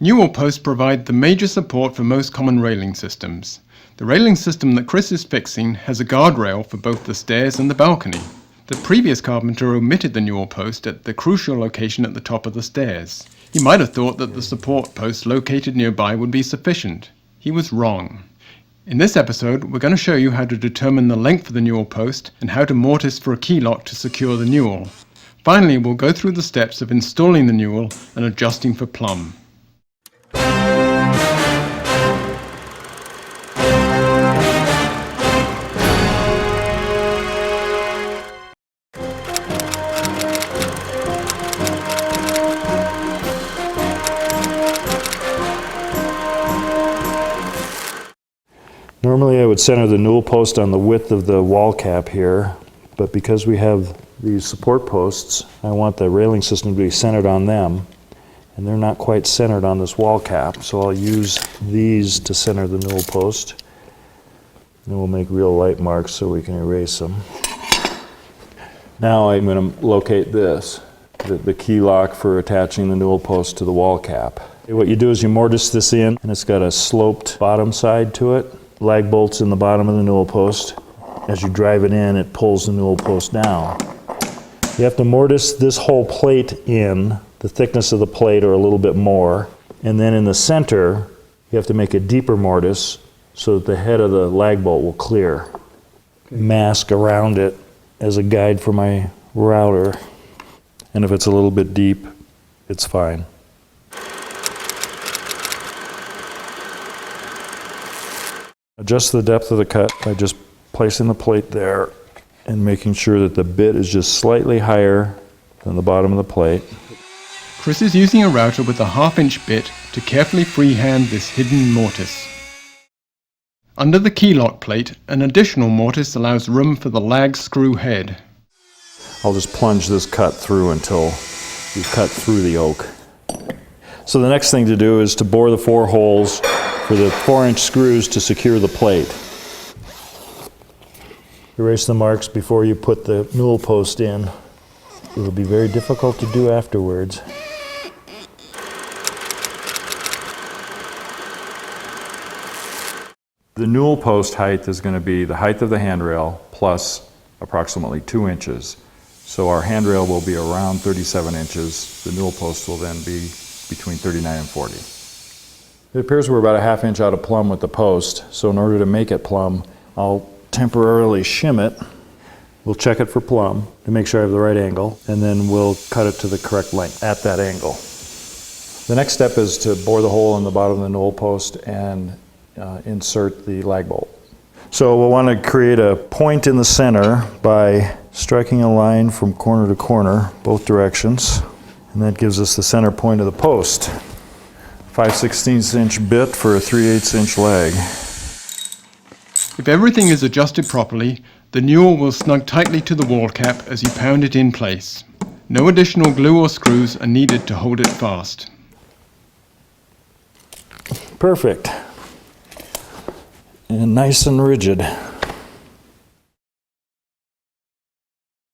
Newel-Post provide the major support for most common railing systems. The railing system that Chris is fixing has a guardrail for both the stairs and the balcony. The previous carpenter omitted the Newel-Post at the crucial location at the top of the stairs. He might have thought that the support post located nearby would be sufficient. He was wrong. In this episode, we're going to show you how to determine the length of the Newel-Post and how to mortise for a keylock to secure the newel. Finally, we'll go through the steps of installing the newel and adjusting for plumb. Normally I would center the Newel-Post on the width of the wall cap here, but because we have these support posts, I want the railing system to be centered on them, and they're not quite centered on this wall cap, so I'll use these to center the Newel-Post. And we'll make real light marks so we can erase them. Now I'm going to locate this, the key lock for attaching the Newel-Post to the wall cap. What you do is you mortise this in, and it's got a sloped bottom side to it. Lag bolts in the bottom of the Newel-Post. As you drive it in, it pulls the Newel-Post down. You have to mortise this whole plate in, the thickness of the plate or a little bit more, and then in the center you have to make a deeper mortise so that the head of the lag bolt will clear. Mask around it as a guide for my router, and if it's a little bit deep, it's fine. Adjust the depth of the cut by just placing the plate there and making sure that the bit is just slightly higher than the bottom of the plate. Chris is using a router with a 1/2-inch bit to carefully freehand this hidden mortise. Under the keylock plate, an additional mortise allows room for the lag screw head. I'll just plunge this cut through until we cut through the oak. So the next thing to do is to bore the 4 holes for the 4-inch screws to secure the plate. Erase the marks before you put the Newel-Post in. It will be very difficult to do afterwards. The Newel-Post height is going to be the height of the handrail plus approximately 2 inches. So our handrail will be around 37 inches. The Newel-Post will then be between 39 and 40. It appears we're about a 1/2 inch out of plumb with the post, so in order to make it plumb, I'll temporarily shim it. We'll check it for plumb to make sure I have the right angle, and then we'll cut it to the correct length at that angle. The next step is to bore the hole in the bottom of the Newel-Post and insert the lag bolt. So we'll want to create a point in the center by striking a line from corner to corner, both directions, and that gives us the center point of the post. 5/16 inch bit for a 3/8 inch lag. If everything is adjusted properly, the newel will snug tightly to the wall cap as you pound it in place. No additional glue or screws are needed to hold it fast. Perfect. And nice and rigid.